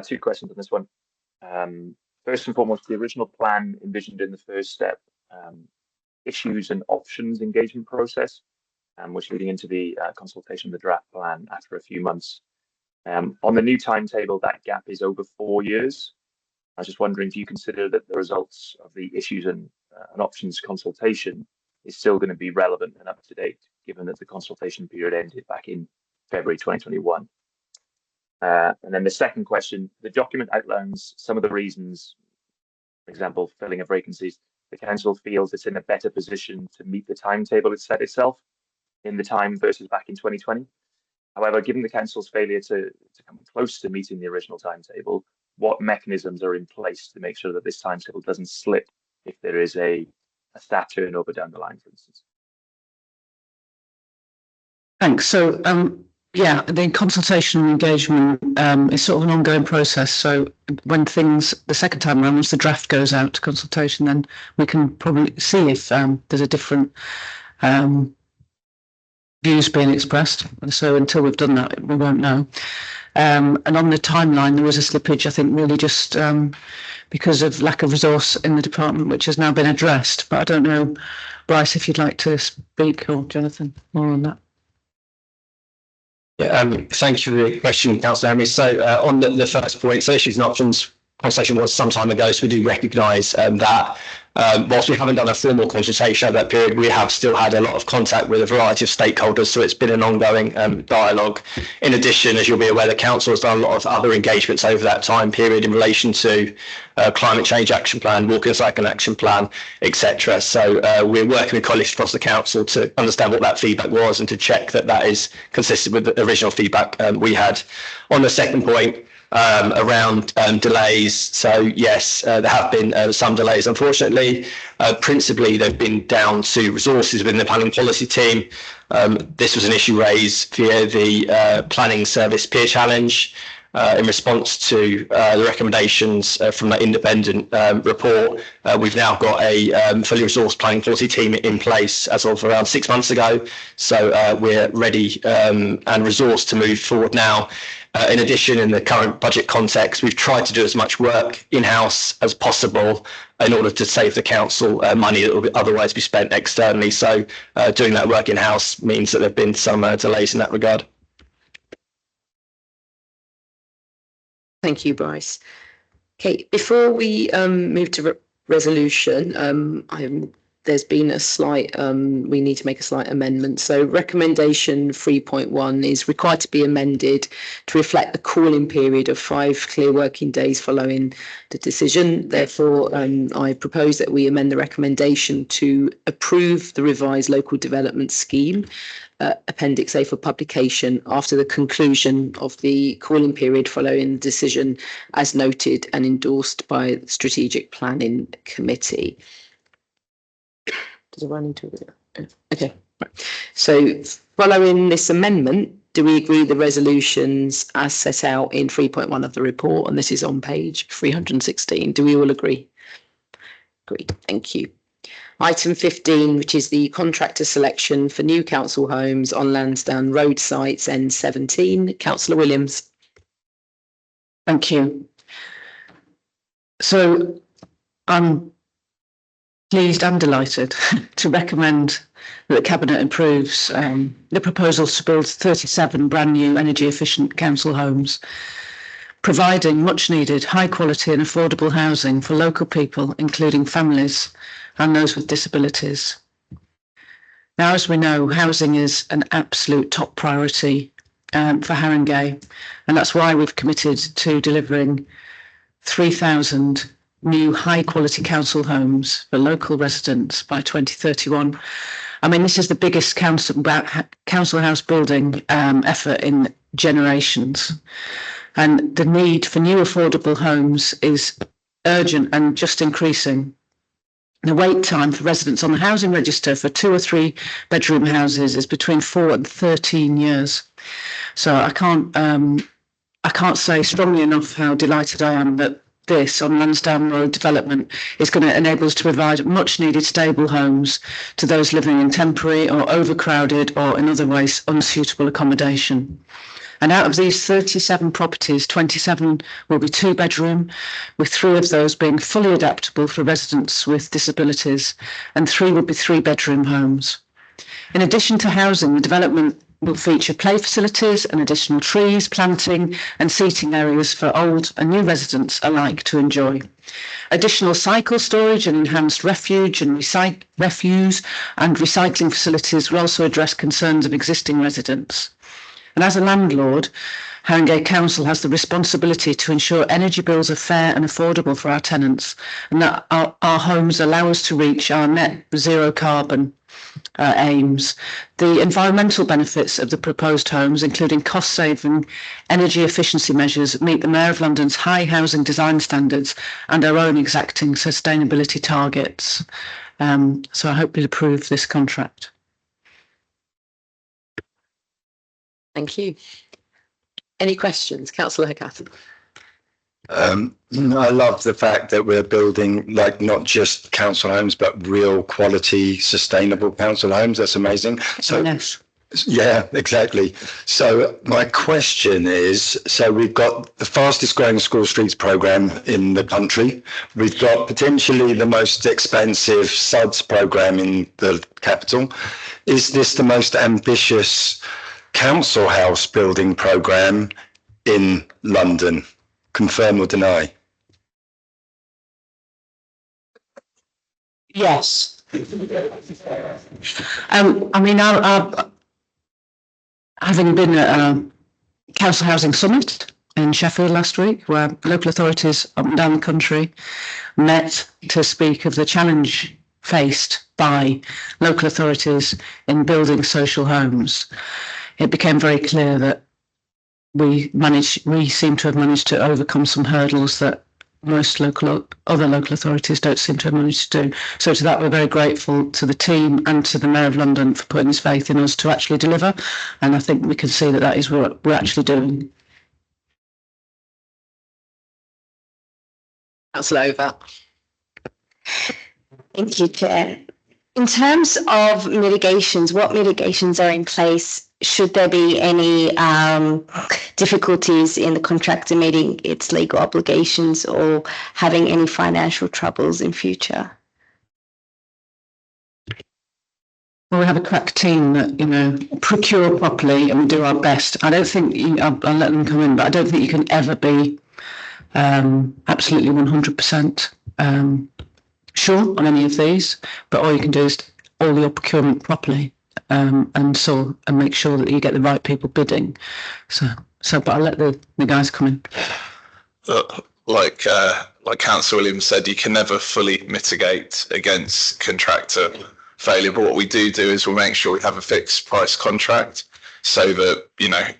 Two questions on this one. First and foremost, the original plan envisioned in the first step issues and options engagement process, which leading into the consultation of the draft plan after a few months. On the new timetable, that gap is over 4 years. I was just wondering, do you consider that the results of the issues and options consultation is still going to be relevant and up to date, given that the consultation period ended back in February 2021? And then the second question, the document outlines some of the reasons, for example, filling of vacancies. The council feels it's in a better position to meet the timetable it set itself in the time versus back in 2020. However, given the council's failure to come close to meeting the original timetable, what mechanisms are in place to make sure that this timetable doesn't slip if there is a staff turnover down the line, for instance? Thanks. So, yeah, the consultation and engagement is sort of an ongoing process. So when the second time around, once the draft goes out to consultation, then we can probably see if there's a different views being expressed. So until we've done that, we won't know. And on the timeline, there was a slippage, I think, really just because of lack of resource in the department, which has now been addressed. But I don't know, Bryce, if you'd like to speak, or Jonathan, more on that. Yeah, thank you for the question, Councillor Henry. So on the first point, so issues and options conversation was some time ago, so we do recognise that whilst we haven't done a formal consultation over that period, we have still had a lot of contact with a variety of stakeholders, so it's been an ongoing dialogue. In addition, as you'll be aware, the council has done a lot of other engagements over that time period in relation to climate change action plan, walking and cycling action plan, etc. So we're working with colleagues across the council to understand what that feedback was and to check that that is consistent with the original feedback we had. On the second point, around delays. So yes, there have been some delays, unfortunately. Principally, they've been down to resources within the planning policy team. This was an issue raised via the planning service peer challenge in response to the recommendations from that independent report. We've now got a fully resourced planning policy team in place as of around 6 months ago. So we're ready and resourced to move forward now. In addition, in the current budget context, we've tried to do as much work in-house as possible in order to save the council money that would otherwise be spent externally. So doing that work in-house means that there have been some delays in that regard. Thank you, Bryce. Okay, before we move to resolution, there's been a slight, we need to make a slight amendment. So recommendation 3.1 is required to be amended to reflect the calling period of 5 clear working days following the decision. Therefore, I propose that we amend the recommendation to approve the revised local development scheme, Appendix A, for publication after the conclusion of the calling period following the decision as noted and endorsed by the Strategic Planning Committee. Does it run into it? Okay. So following this amendment, do we agree the resolutions as set out in 3.1 of the report? And this is on page 316. Do we all agree? Agreed. Thank you. Item 15, which is the contractor selection for new council homes on Lansdowne Road sites, N17. Councillor Williams. Thank you. So I'm pleased and delighted to recommend that the Cabinet approves the proposals to build 37 brand new energy efficient council homes, providing much needed high quality and affordable housing for local people, including families and those with disabilities. Now, as we know, housing is an absolute top priority for Haringey, and that's why we've committed to delivering 3,000 new high-quality council homes for local residents by 2031. I mean, this is the biggest council house building effort in generations, and the need for new affordable homes is urgent and just increasing. The wait time for residents on the housing register for 2 or 3 bedroom houses is between 4 and 13 years. So I can't say strongly enough how delighted I am that this on Lansdowne Road development is going to enable us to provide much needed stable homes to those living in temporary or overcrowded or in other ways unsuitable accommodation. And out of these 37 properties, 27 will be 2 bedroom, with 3 of those being fully adaptable for residents with disabilities, and 3 will be 3 bedroom homes. In addition to housing, the development will feature play facilities and additional trees, planting and seating areas for old and new residents alike to enjoy. Additional cycle storage and enhanced refuse and recycling facilities will also address concerns of existing residents. And as a landlord, Haringey Council has the responsibility to ensure energy bills are fair and affordable for our tenants, and that our homes allow us to reach our net zero carbon aims. The environmental benefits of the proposed homes, including cost-saving energy efficiency measures, meet the Mayor of London's high housing design standards and our own exacting sustainability targets. So I hope you'll approve this contract. Thank you. Any questions? Councillor Heckath. I love the fact that we're building like not just council homes, but real quality, sustainable council homes. That's amazing. So, yeah, exactly. So my question is, so we've got the fastest growing school streets programme in the country. We've got potentially the most expensive SUDS programme in the capital. Is this the most ambitious council house building programme in London? Confirm or deny? Yes. I mean, having been at a council housing summit in Sheffield last week, where local authorities up and down the country met to speak of the challenge faced by local authorities in building social homes, it became very clear that we seem to have managed to overcome some hurdles that most other local authorities don't seem to have managed to do. So to that, we're very grateful to the team and to the Mayor of London for putting his faith in us to actually deliver. And I think we can see that that is what we're actually doing. Councillor Over. Thank you, Chair. In terms of mitigations, what mitigations are in place? Should there be any difficulties in the contractor meeting its legal obligations or having any financial troubles in future? Well, we have a crack team that, procure properly and we do our best. I don't think, I'll let them come in, but I don't think you can ever be absolutely 100% sure on any of these, but all you can do is all your procurement properly. And make sure that you get the right people bidding. But I'll let the guys come in. Like Councillor Williams said, you can never fully mitigate against contractor failure. But what we do is we'll make sure we have a fixed price contract so that,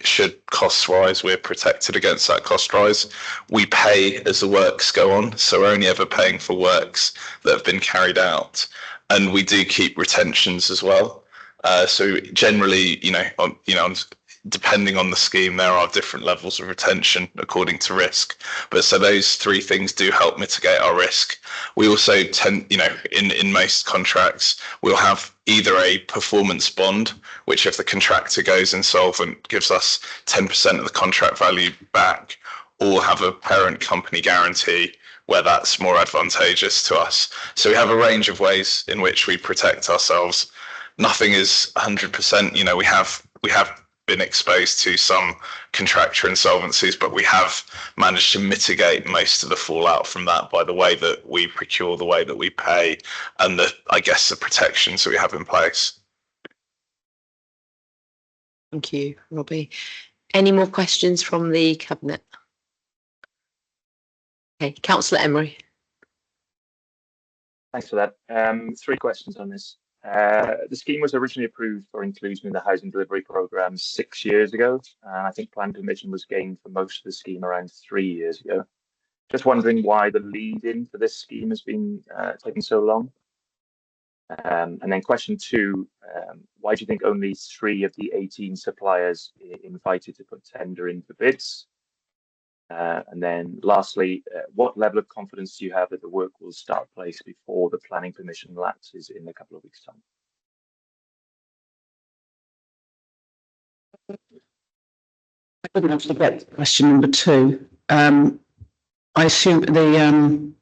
should costs rise, we're protected against that cost rise. We pay as the works go on. So we're only ever paying for works that have been carried out. And we do keep retentions as well. So generally, depending on the scheme, there are different levels of retention according to risk. But so those three things do help mitigate our risk. We also tend, in most contracts, we'll have either a performance bond, which if the contractor goes insolvent, gives us 10% of the contract value back, or have a parent company guarantee, where that's more advantageous to us. So we have a range of ways in which we protect ourselves. Nothing is 100%. We have been exposed to some contractor insolvencies, but we have managed to mitigate most of the fallout from that by the way that we procure, the way that we pay, and the protections that we have in place. Thank you, Robbie. Any more questions from the Cabinet? Okay, Councillor Emery. Thanks for that. 3 questions on this. The scheme was originally approved for inclusion in the housing delivery programme 6 years ago. I think plan permission was gained for most of the scheme around 3 years ago. Just wondering why the lead-in for this scheme has been taking so long. And then question 2, why do you think only 3 of the 18 suppliers invited to put tender in for bids? And then lastly, what level of confidence do you have that the work will start place before the planning permission lapses in a couple of weeks' time? I couldn't actually get question number 2. I assume the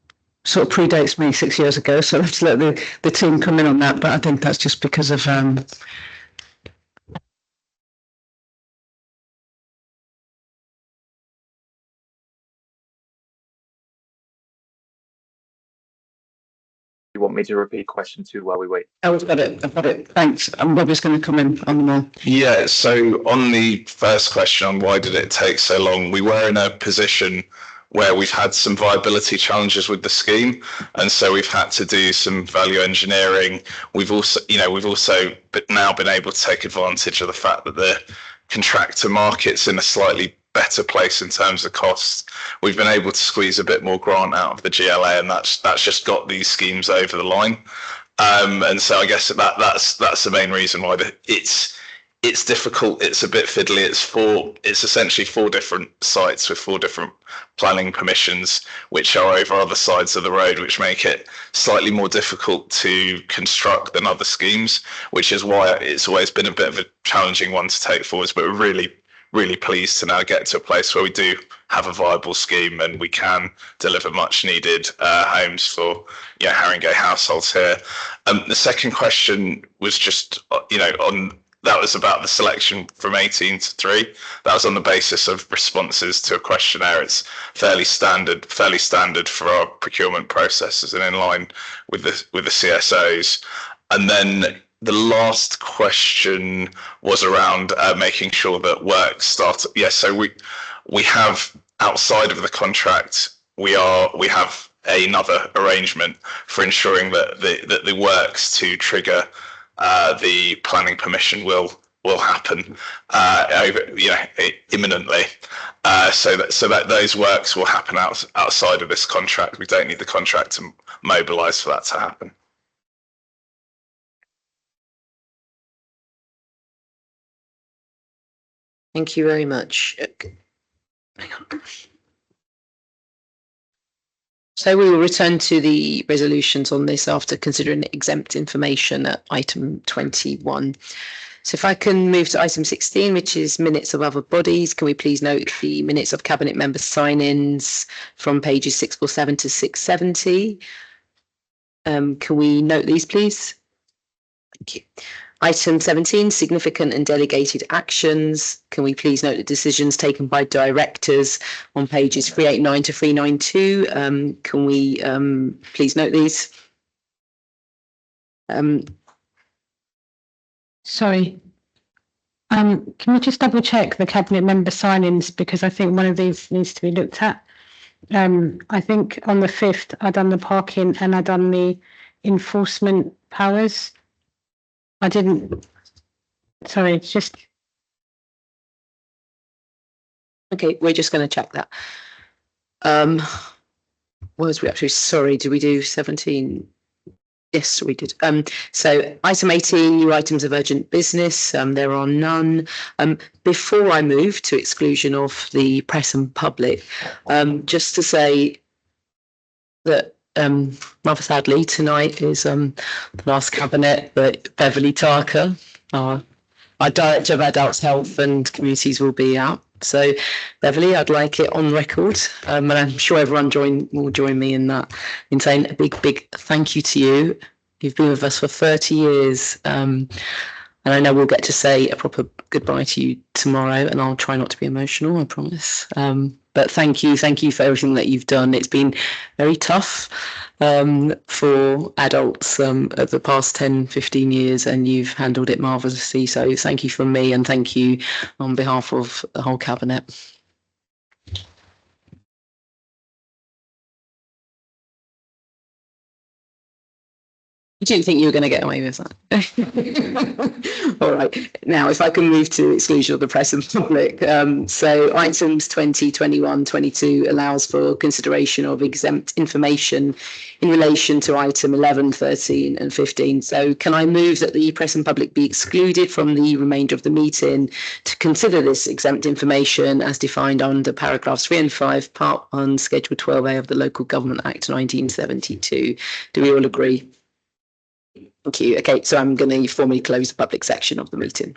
sort of predates me 6 years ago, so let's let the team come in on that, but I think that's just because of want me to repeat question 2 while we wait? Oh, I've got it. Thanks. And Robbie's going to come in on the more. Yeah, so on the first question on why did it take so long, we were in a position where we've had some viability challenges with the scheme, and so we've had to do some value engineering. We've also now been able to take advantage of the fact that the contractor market's in a slightly better place in terms of costs. We've been able to squeeze a bit more grant out of the GLA, and that's just got these schemes over the line. And so I guess that's the main reason why it's difficult. It's a bit fiddly. It's essentially 4 different sites with 4 different planning permissions, which are over other sides of the road, which make it slightly more difficult to construct than other schemes, which is why it's always been a bit of a challenging one to take forwards. But we're really, really pleased to now get to a place where we do have a viable scheme and we can deliver much needed homes for Haringey households here. The second question was just, that was about the selection from 18 to 3. That was on the basis of responses to a questionnaire. It's fairly standard for our procurement processes and in line with the CSOs. And then the last question was around making sure that work started. Yes, so we have outside of the contract, we have another arrangement for ensuring that the works to trigger the planning permission will happen imminently. So that those works will happen outside of this contract. We don't need the contract to mobilise for that to happen. Thank you very much. Hang on. So we will return to the resolutions on this after considering exempt information at item 21. So if I can move to item 16, which is minutes of other bodies, can we please note the minutes of cabinet member sign-ins from pages 647 to 670? Can we note these, please? Thank you. Item 17, significant and delegated actions. Can we please note the decisions taken by directors on pages 389 to 392? Can we please note these? Sorry. Can we just double check the cabinet member sign-ins, because I think one of these needs to be looked at. I think on the 5th I done the parking and I done the enforcement powers. I didn't. Sorry, it's just. Okay, we're just going to check that. Was we actually, sorry, did we do 17? Yes, we did. So item 18, new items of urgent business. There are none. Before I move to exclusion of the press and public, just to say that rather sadly tonight is the last cabinet that Beverly Tarker, our Director of Adults Health and Communities, will be out. So Beverly, I'd like it on record, and I'm sure everyone will join me in that, in saying a big thank you to you. You've been with us for 30 years, and I know we'll get to say a proper goodbye to you tomorrow, and I'll try not to be emotional, I promise. But thank you for everything that you've done. It's been very tough for adults of the past 10, 15 years, and you've handled it marvellously. So thank you from me, and thank you on behalf of the whole cabinet. You didn't think you were going to get away with that. All right. Now, if I can move to exclusion of the press and public. So items 20, 21, 22 allows for consideration of exempt information in relation to item 11, 13 and 15. So can I move that the press and public be excluded from the remainder of the meeting to consider this exempt information as defined under paragraphs 3 and 5, part 1, schedule 12A of the Local Government Act 1972. Do we all agree? Thank you. Okay, so I'm going to formally close the public section of the meeting.